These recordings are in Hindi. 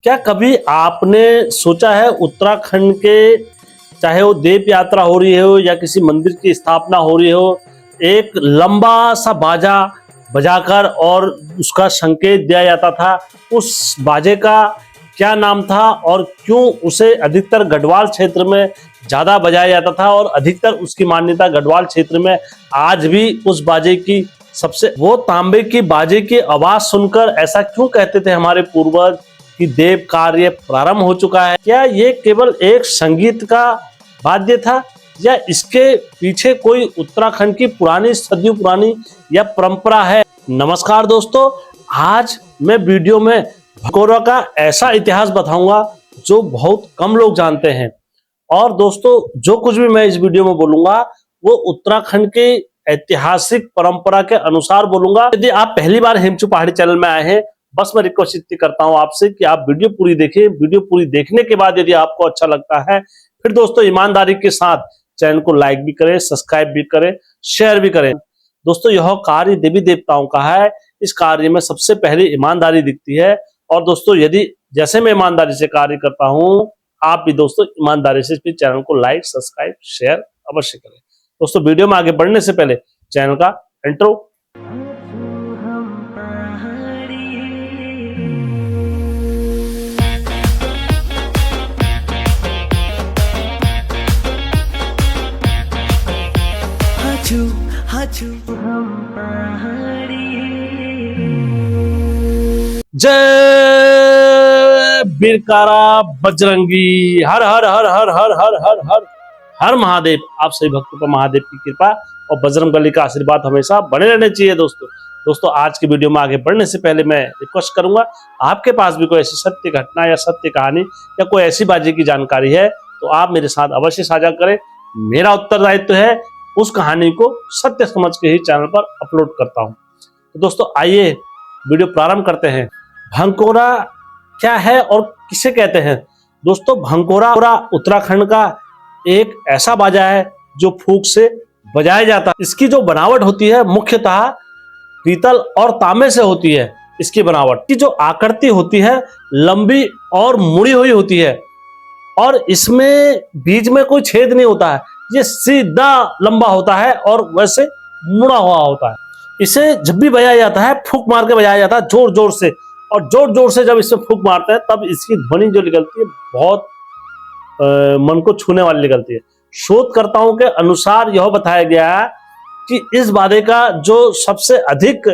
क्या कभी आपने सोचा है उत्तराखंड के, चाहे वो देव यात्रा हो रही हो या किसी मंदिर की स्थापना हो रही हो, एक लंबा सा बाजा बजाकर और उसका संकेत दिया जाता था। उस बाजे का क्या नाम था और क्यों उसे अधिकतर गढ़वाल क्षेत्र में ज्यादा बजाया जाता था और अधिकतर उसकी मान्यता गढ़वाल क्षेत्र में आज भी उस बाजे की सबसे, वो तांबे की बाजे की आवाज सुनकर ऐसा क्यों कहते थे हमारे पूर्वज कि देव कार्य प्रारंभ हो चुका है? क्या ये केवल एक संगीत का वाद्य था या इसके पीछे कोई उत्तराखंड की पुरानी, सदियों पुरानी या परंपरा है? नमस्कार दोस्तों, आज मैं वीडियो में भंकोरा का ऐसा इतिहास बताऊंगा जो बहुत कम लोग जानते हैं। और दोस्तों, जो कुछ भी मैं इस वीडियो में बोलूंगा वो उत्तराखंड के ऐतिहासिक परंपरा के अनुसार बोलूंगा। यदि आप पहली बार हिमचू पहाड़ी चैनल में आए हैं, बस मैं रिक्वेस्ट इतनी करता हूं आपसे कि आप वीडियो पूरी देखें। वीडियो पूरी देखने के बाद यदि आपको अच्छा लगता है, फिर दोस्तों ईमानदारी के साथ चैनल को लाइक भी करें, सब्सक्राइब भी करें, शेयर भी करें। दोस्तों, यह कार्य देवी देवताओं का है। इस कार्य में सबसे पहले ईमानदारी दिखती है। और दोस्तों, यदि जैसे मैं ईमानदारी से कार्य करता हूं, आप भी दोस्तों ईमानदारी से इस चैनल को लाइक, सब्सक्राइब, शेयर अवश्य करें। दोस्तों, वीडियो में आगे बढ़ने से पहले चैनल का इंट्रो। जय बीरकारा बजरंगी, हर हर हर हर हर हर हर हर हर महादेव। आप सभी भक्तों पर महादेव की कृपा और बजरंगबली का आशीर्वाद हमेशा बने रहने चाहिए। दोस्तों, आज की वीडियो में आगे बढ़ने से पहले मैं रिक्वेस्ट करूंगा, आपके पास भी कोई ऐसी सत्य घटना या सत्य कहानी या कोई ऐसी बाजी की जानकारी है तो आप मेरे साथ अवश्य साझा करें। मेरा उत्तरदायित्व है उस कहानी को सत्य समझ के ही चैनल पर अपलोड करता हूं। तो दोस्तों, आइए वीडियो प्रारंभ करते हैं। भंकोरा क्या है और किसे कहते हैं? दोस्तों, भंकोरा उत्तराखंड का एक ऐसा बाजा है जो फूंक से बजाया जाता है। इसकी जो बनावट होती है मुख्यतः पीतल और तांबे से होती है। इसकी बनावट की जो आकृति होती है लंबी और मुड़ी हुई होती है और इसमें बीच में कोई छेद नहीं होता है। ये सीधा लंबा होता है और वैसे मुड़ा हुआ होता है। इसे जब भी बजाया जाता है फूंक मार के बजाया जाता है, जोर जोर से। और जोर जोर से जब इसमें फूंक मारते हैं तब इसकी ध्वनि जो निकलती है बहुत मन को छूने वाली निकलती है। शोधकर्ताओं के अनुसार यह बताया गया है कि इस बाजे का जो सबसे अधिक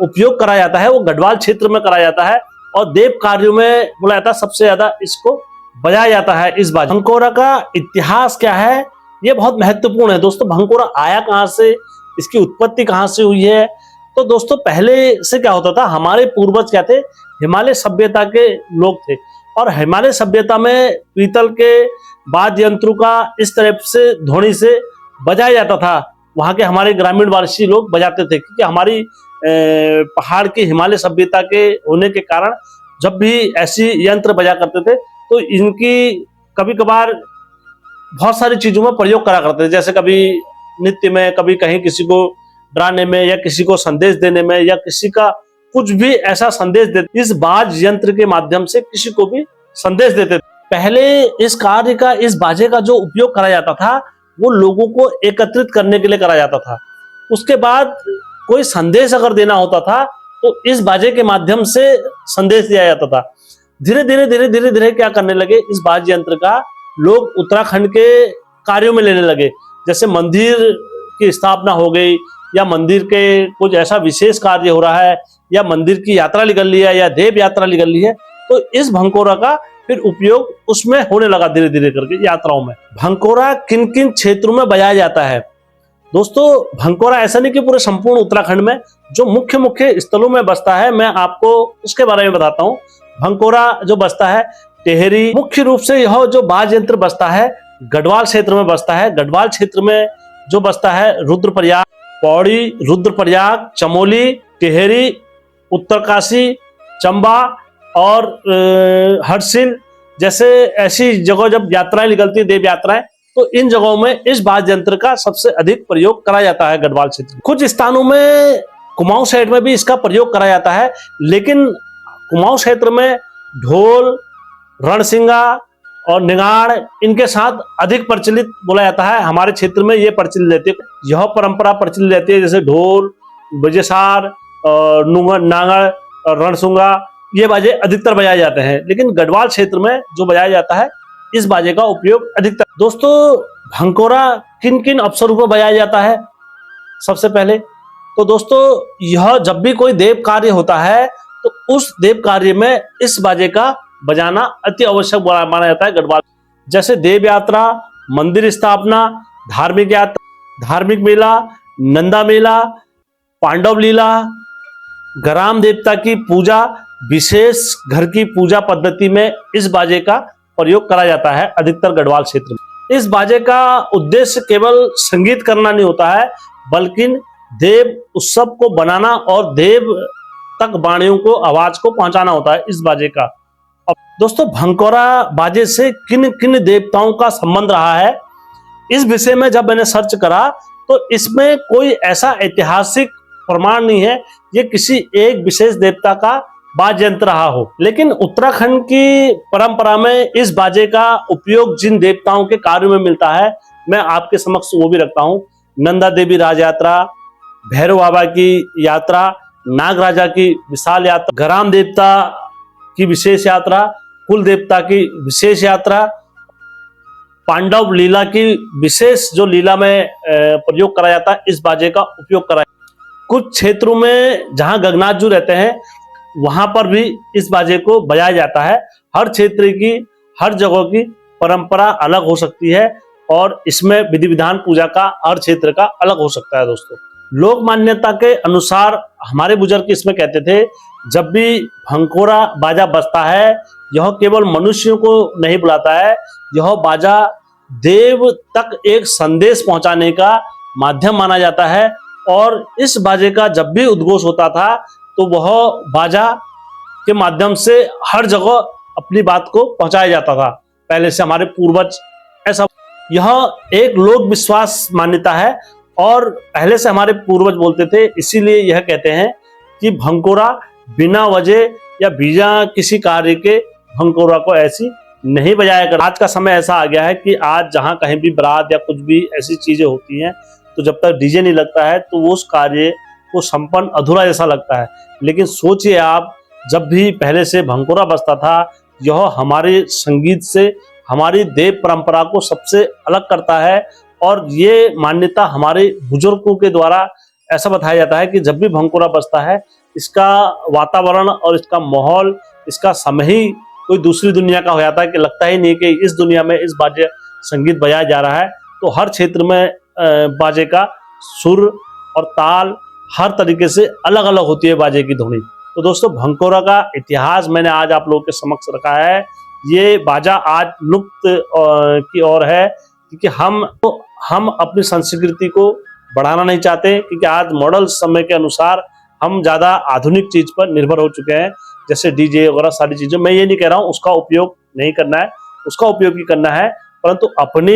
उपयोग करा जाता है वो गढ़वाल क्षेत्र में करा जाता है और देव कार्यों में बोला जाता है सबसे ज्यादा इसको बजाया जाता है इस बाजे। भंकोरा का इतिहास क्या है, ये बहुत महत्वपूर्ण है। दोस्तों, भंकोरा आया कहां से, इसकी उत्पत्ति कहां से हुई है? तो दोस्तों, पहले से क्या होता था, हमारे पूर्वज क्या थे, हिमालय सभ्यता के लोग थे और हिमालय सभ्यता में पीतल के वाद्य यंत्रों का इस तरह से ध्वनि से बजाया जाता था। वहां के हमारे ग्रामीण वासी लोग बजाते थे क्योंकि हमारी पहाड़ की हिमालय सभ्यता के होने के कारण जब भी ऐसी यंत्र बजा करते थे तो इनकी कभी कभार बहुत सारी चीजों में प्रयोग करा करते थे। जैसे कभी नृत्य में, कभी कहीं किसी को डराने में या किसी को संदेश देने में या किसी का कुछ भी ऐसा संदेश देते, इस बाज यंत्र के माध्यम से किसी को भी संदेश देते थे। पहले इस कार्य का, इस बाजे का जो उपयोग करा जाता था वो लोगों को एकत्रित करने के लिए करा जाता था। उसके बाद कोई संदेश अगर देना होता था तो इस बाजे के माध्यम से संदेश दिया जाता था। धीरे धीरे क्या करने लगे, इस बाज यंत्र का लोग उत्तराखंड के कार्यों में लेने लगे। जैसे मंदिर की स्थापना हो गई या मंदिर के कुछ ऐसा विशेष कार्य हो रहा है या मंदिर की यात्रा निकल ली है या देव यात्रा निकल ली है, तो इस भंकोरा का फिर उपयोग उसमें होने लगा धीरे धीरे करके यात्राओं में। भंकोरा किन किन क्षेत्रों में बजाया जाता है? दोस्तों, भंकोरा ऐसा नहीं कि पूरे संपूर्ण उत्तराखंड में, जो मुख्य मुख्य स्थलों में बसता है मैं आपको उसके बारे में बताता हूँ। भंकोरा जो बसता है टेहरी, मुख्य रूप से यह जो बाज यंत्र बसता है गढ़वाल क्षेत्र में बसता है। गढ़वाल क्षेत्र में जो बसता है रुद्रप्रयाग, पौड़ी, रुद्रप्रयाग, चमोली, टिहरी, उत्तरकाशी, चंबा और हरसिल जैसे ऐसी जगह जब यात्राएं निकलती है, देव यात्राएं, तो इन जगहों में इस बाज यंत्र का सबसे अधिक प्रयोग करा जाता है गढ़वाल क्षेत्र में। कुछ स्थानों में कुमाऊं साइड में भी इसका प्रयोग करा जाता है, लेकिन कुमाऊं क्षेत्र में ढोल, रणसिंगा और निगाड़ इनके साथ अधिक प्रचलित बोला जाता है। हमारे क्षेत्र में ये प्रचलित रहती है, यह परंपरा प्रचलित रहती है। जैसे ढोल, बजेसार, नांगड़ और रणसुंगा ये बाजे अधिकतर बजाए जाते हैं, लेकिन गढ़वाल क्षेत्र में जो बजाया जाता है इस बाजे का उपयोग अधिकतर। दोस्तों, भंकोरा किन किन अवसरों पर बजाया जाता है? सबसे पहले तो दोस्तों, यह जब भी कोई देव कार्य होता है तो उस देव कार्य में इस बाजे का बजाना अति आवश्यक माना जाता है गढ़वाल। जैसे देव यात्रा, मंदिर स्थापना, धार्मिक यात्रा, धार्मिक मेला, नंदा मेला, पांडव लीला, ग्राम देवता की पूजा, विशेष घर की पूजा पद्धति में इस बाजे का प्रयोग करा जाता है अधिकतर गढ़वाल क्षेत्र में। इस बाजे का उद्देश्य केवल संगीत करना नहीं होता है, बल्कि देव उत्सव को बनाना और देव तक वाणियों को, आवाज को पहुंचाना होता है इस बाजे का। अब दोस्तों, भंकोरा बाजे से किन किन देवताओं का संबंध रहा है, इस विषय में जब मैंने सर्च करा तो इसमें कोई ऐसा ऐतिहासिक प्रमाण नहीं है ये किसी एक विशेष देवता का वाद्य यंत्र रहा हो। लेकिन उत्तराखंड की परंपरा में इस बाजे का उपयोग जिन देवताओं के कार्यों में मिलता है, मैं आपके समक्ष वो भी रखता हूँ। नंदा देवी राज यात्रा, भैरव बाबा की यात्रा, नाग राजा की विशाल यात्रा, ग्राम देवता की विशेष यात्रा, कुल देवता की विशेष यात्रा, पांडव लीला की विशेष जो लीला में प्रयोग करा जाता है इस बाजे का उपयोग करा। कुछ क्षेत्रों में जहां गगनाथ जी रहते हैं वहां पर भी इस बाजे को बजाया जाता है। हर क्षेत्र की, हर जगह की परंपरा अलग हो सकती है और इसमें विधि विधान पूजा का हर क्षेत्र का अलग हो सकता है। दोस्तों, लोक मान्यता के अनुसार हमारे बुजुर्ग इसमें कहते थे, जब भी भंकोरा बाजा बजता है यह केवल मनुष्यों को नहीं बुलाता है, यह बाजा देव तक एक संदेश पहुंचाने का माध्यम माना जाता है। और इस बाजे का जब भी उद्घोष होता था तो वह बाजा के माध्यम से हर जगह अपनी बात को पहुंचाया जाता था। पहले से हमारे पूर्वज ऐसा, यह एक लोक विश्वास मान्यता है और पहले से हमारे पूर्वज बोलते थे, इसीलिए यह कहते हैं कि भंकोरा बिना वजह या बिना किसी कार्य के भंकोरा को ऐसी नहीं बजाया कर। आज का समय ऐसा आ गया है कि आज जहां कहीं भी बारात या कुछ भी ऐसी चीजें होती हैं तो जब तक डीजे नहीं लगता है तो वो उस कार्य को संपन्न अधूरा जैसा लगता है। लेकिन सोचिए आप, जब भी पहले से भंकोरा बजता था, यह हमारे संगीत से हमारी देव परंपरा को सबसे अलग करता है। और ये मान्यता हमारे बुजुर्गों के द्वारा ऐसा बताया जाता है कि जब भी भंकोरा बजता है इसका वातावरण और इसका माहौल, इसका समय ही कोई दूसरी दुनिया का हो जाता है कि लगता ही नहीं कि इस दुनिया में इस बाजे संगीत बजाया जा रहा है। तो हर क्षेत्र में बाजे का सुर और ताल हर तरीके से अलग अलग होती है बाजे की ध्वनि। तो दोस्तों, भंकोरा का इतिहास मैंने आज आप लोगों के समक्ष रखा है। ये बाजा आज लुप्त की ओर है क्योंकि हम अपनी संस्कृति को बढ़ाना नहीं चाहते, क्योंकि आज मॉडल समय के अनुसार हम ज्यादा आधुनिक चीज पर निर्भर हो चुके हैं, जैसे डीजे वगैरह सारी चीजें। मैं ये नहीं कह रहा हूँ उसका उपयोग नहीं करना है, उसका उपयोग ही करना है, परंतु अपनी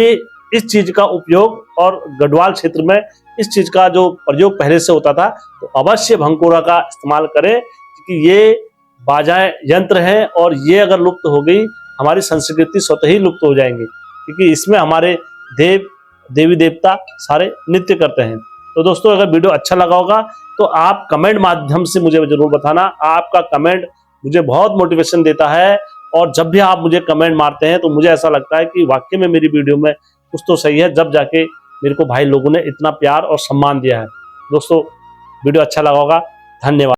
इस चीज का उपयोग, और गढ़वाल क्षेत्र में इस चीज का जो प्रयोग पहले से होता था, तो अवश्य भंकोरा का इस्तेमाल करें, क्योंकि ये बाजाएं यंत्र हैं और ये अगर लुप्त हो गई हमारी संस्कृति स्वतः ही लुप्त हो जाएंगी, क्योंकि इसमें हमारे देवी देवता सारे नृत्य करते हैं। तो दोस्तों, अगर वीडियो अच्छा लगा होगा तो आप कमेंट माध्यम से मुझे जरूर बताना। आपका कमेंट मुझे बहुत मोटिवेशन देता है और जब भी आप मुझे कमेंट मारते हैं तो मुझे ऐसा लगता है कि वाकई में मेरी वीडियो में कुछ तो सही है, जब जाके मेरे को भाई लोगों ने इतना प्यार और सम्मान दिया है। दोस्तों, वीडियो अच्छा लगा होगा, धन्यवाद।